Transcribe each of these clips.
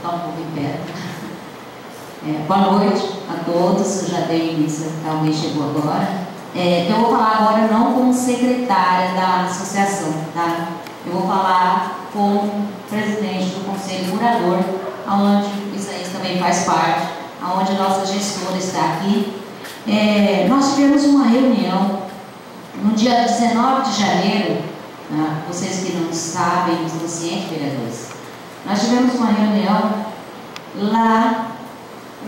ficar um pouco em pé. Boa noite a todos, eu já dei início, alguém chegou agora. Eu vou falar agora não como secretária da associação, tá? Eu vou falar como presidente do Conselho Curador, onde isso aí também faz parte, onde a nossa gestora está aqui. Nós tivemos uma reunião no dia 19 de janeiro, né? Vocês que não sabem, não estão cientes, vereadores, nós tivemos uma reunião lá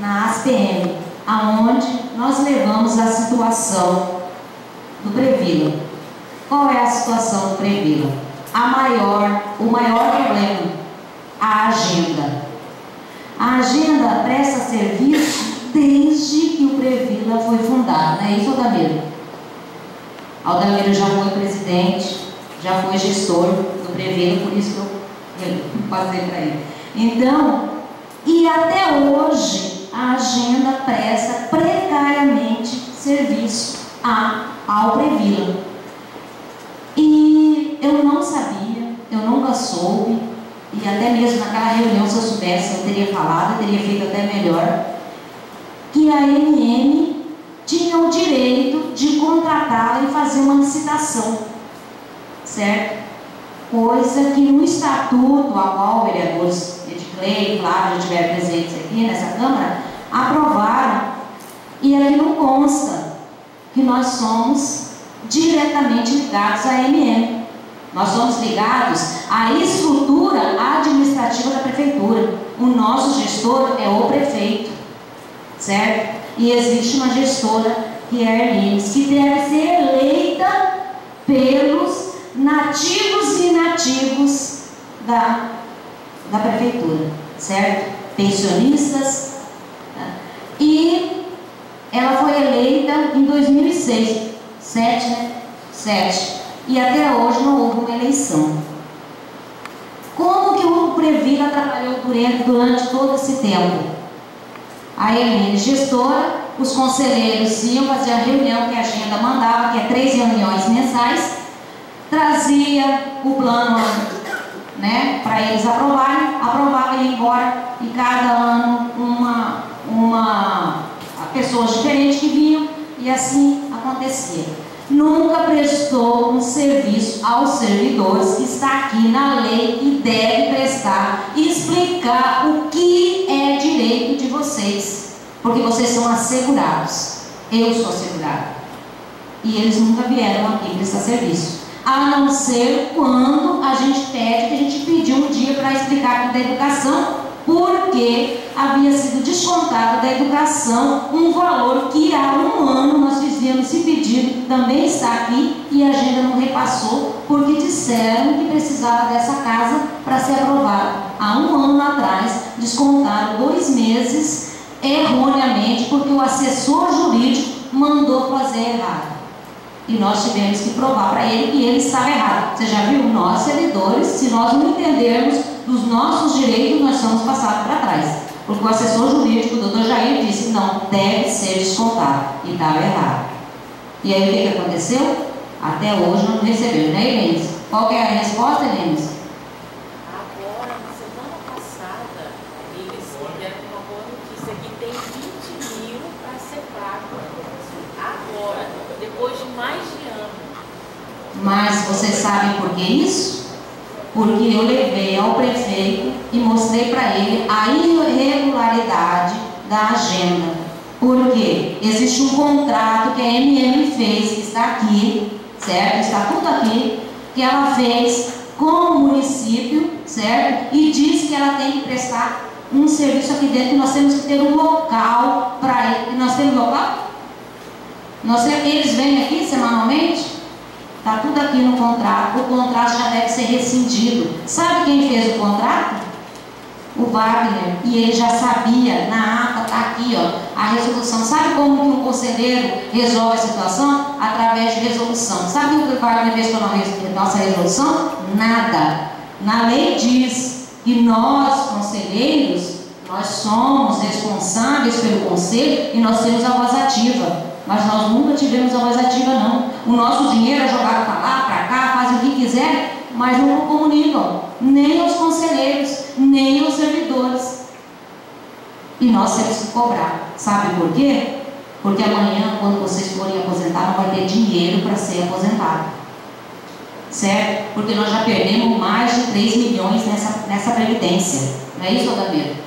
na ASPM, aonde nós levamos a situação do Previla. Qual é a situação do Previla? O maior problema, a agenda. A agenda presta serviço desde que o Previla foi fundado, não é isso, Aldamiro? Aldamiro já foi presidente, já foi gestor do Previla, por isso que eu passei para ele. Então, e até hoje, a agenda presta precariamente serviço ao Previla. E eu não sabia, eu nunca soube, e até mesmo naquela reunião, se eu soubesse, eu teria falado, eu teria feito até melhor, que a MM tinha o direito de contratá-la e fazer uma licitação, certo? Coisa que no estatuto, a qual o vereador Edclei e Flávio já estiveram presentes aqui nessa Câmara, aprovaram, e ali não consta que nós somos diretamente ligados à MM. Nós somos ligados à estrutura administrativa da prefeitura. O nosso gestor é o prefeito, certo? E existe uma gestora, que é a Erlines, que deve ser eleita pelos nativos e inativos da prefeitura, certo? Pensionistas. E ela foi eleita em 2006, 7. E até hoje não houve uma eleição. Como que o Previla trabalhou durante todo esse tempo? A Eline, gestora, os conselheiros iam fazer a reunião que a agenda mandava, que é 3 reuniões mensais, trazia o plano, né, para eles aprovarem, aprovava e ia embora, e cada ano pessoas diferentes que vinham, e assim acontecia. Nunca prestou um serviço aos servidores, que está aqui na lei e deve prestar e explicar o que é direito de vocês, porque vocês são assegurados. Eu sou assegurado e eles nunca vieram aqui prestar serviço, a não ser quando a gente pede, que a gente pediu um dia para explicar da educação, porque havia sido descontado da educação um valor que há um ano nós fizemos esse pedido, também está aqui, e a agenda não repassou, porque disseram que precisava dessa casa para ser aprovada. Há um ano atrás, descontaram 2 meses erroneamente, porque o assessor jurídico mandou fazer errado. E nós tivemos que provar para ele que ele estava errado. Você já viu? Nós, servidores, se nós não entendermos dos nossos direitos, nós somos passados para trás. Porque o assessor jurídico, o doutor Jair, disse que não deve ser descontado. E estava errado. E aí o que aconteceu? Até hoje não recebeu, né, Inês? Qual que é a resposta, Inês? Agora, na semana passada, eles deram uma boa notícia que tem 20 mil para ser pago. Agora, depois de mais de ano. Mas vocês sabem por que isso? Porque eu levei ao prefeito e mostrei para ele a irregularidade da agenda. Porque existe um contrato que a MM fez, que está aqui, certo? Está tudo aqui, que ela fez com o município, certo? E diz que ela tem que prestar um serviço aqui dentro, que nós temos que ter um local para ele. Nós temos local? Eles vêm aqui semanalmente? Está tudo aqui no contrato. O contrato já deve ser rescindido. Sabe quem fez o contrato? O Wagner. E ele já sabia, na ata está aqui, ó, a resolução. Sabe como que um conselheiro resolve a situação? Através de resolução. Sabe o que o Wagner fez com a nossa resolução? Nada. Na lei diz que nós, conselheiros, nós somos responsáveis pelo conselho e nós temos a voz ativa. Mas nós nunca tivemos a voz ativa, não. O nosso dinheiro é jogado para lá, para cá, faz o que quiser, mas não comunicam nem aos conselheiros, nem aos servidores. nós temos que cobrar. Sabe por quê? Porque amanhã, quando vocês forem aposentar, não vai ter dinheiro para ser aposentado. Certo? Porque nós já perdemos mais de 3 milhões nessa previdência. Não é isso, Odameiro?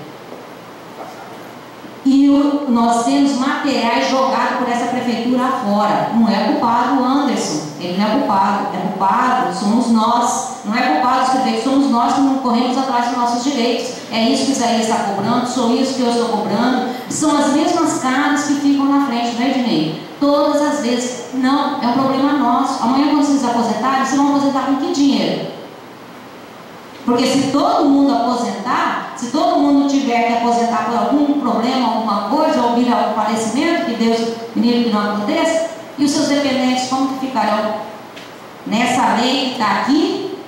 E nós temos materiais jogados por essa prefeitura afora. Não é culpado o Anderson, ele não é culpado. É culpado, somos nós. Não é culpado os prefeitos, somos nós que não corremos atrás dos nossos direitos. É isso que Isaías está cobrando, sou isso que eu estou cobrando. São as mesmas caras que ficam na frente, não é, Ednei? Todas as vezes. Não, é um problema nosso. Amanhã, quando vocês aposentarem, vocês vão aposentar com que dinheiro? Porque se todo mundo aposentar, se todo mundo tiver que aposentar por algum problema, alguma coisa, ou vir algum falecimento, que Deus livre que não aconteça, e os seus dependentes como que ficarão? Nessa lei que está aqui,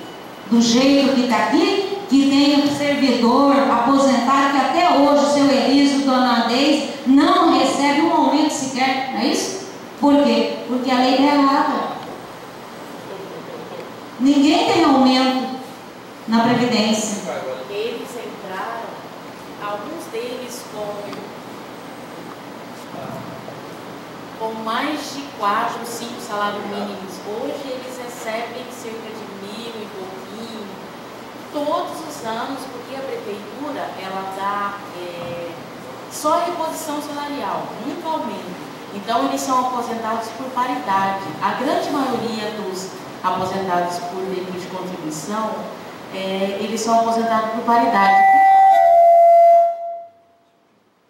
do jeito que está aqui, que tem um servidor aposentado que até hoje o seu Elísio, Dona Deise, não recebe um aumento sequer, não é isso? Por quê? Porque a lei é errada. Ninguém tem aumento na Previdência. Eles entraram, alguns deles com mais de 4, 5 salários mínimos. Hoje eles recebem cerca de 1.000 e pouquinho, todos os anos, porque a prefeitura, ela dá só reposição salarial, nunca aumento. Então eles são aposentados por paridade. A grande maioria dos aposentados por livre de contribuição, eles são aposentados por paridade.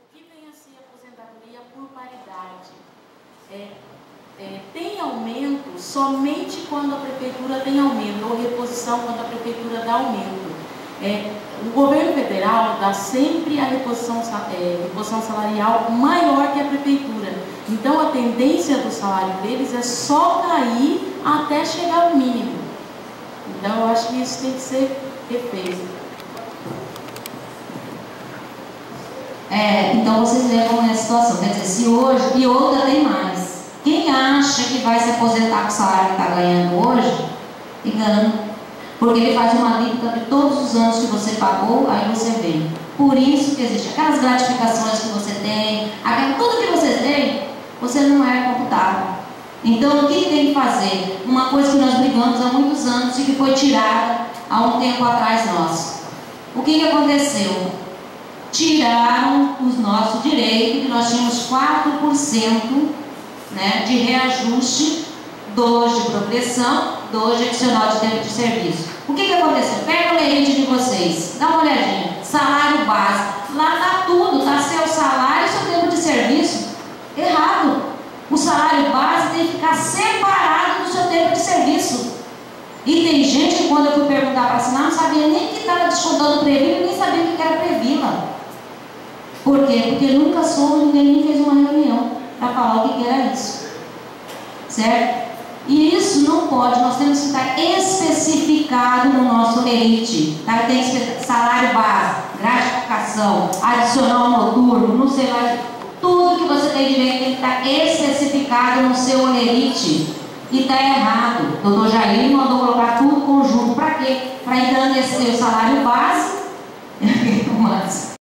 O que vem a ser aposentadoria por paridade? Tem aumento somente quando a prefeitura tem aumento, ou reposição quando a prefeitura dá aumento. O governo federal dá sempre a reposição salarial maior que a prefeitura. Então a tendência do salário deles é só cair até chegar ao mínimo. Então, eu acho que isso tem que ser refeito. Então, vocês levam essa situação. Quer dizer, se hoje, e outra tem mais. Quem acha que vai se aposentar com o salário que está ganhando hoje, engano. Porque ele faz uma alíquota de todos os anos que você pagou, aí você vem. Por isso que existe aquelas gratificações que você tem, tudo que você tem, você não é computado. Então, o que tem que fazer? Uma coisa que nós brigamos há muitos anos e que foi tirada há um tempo atrás nosso. O que aconteceu? Tiraram os nossos direitos, que nós tínhamos 4%, né, de reajuste de progressão, adicional de tempo de serviço. O que aconteceu? Pega o lerite de vocês, dá uma olhadinha. Salário básico, lá está tudo, está seu salário e seu tempo de serviço. Errado. O salário base tem que ficar separado do seu tempo de serviço. E tem gente que, quando eu fui perguntar para assinar, não sabia nem que estava descontando Previla, nem sabia o que era Previla. Por quê? Porque nunca soube, ninguém nem fez uma reunião para falar o que era isso. Certo? E isso não pode, nós temos que estar especificado no nosso lerite. Tá? Tem salário base, gratificação, adicional noturno, não sei mais. Tudo que você tem direito tem que estar especificado no seu olerite. E está errado. O doutor Jair mandou colocar tudo conjunto. Para quê? Para engrandecer o salário base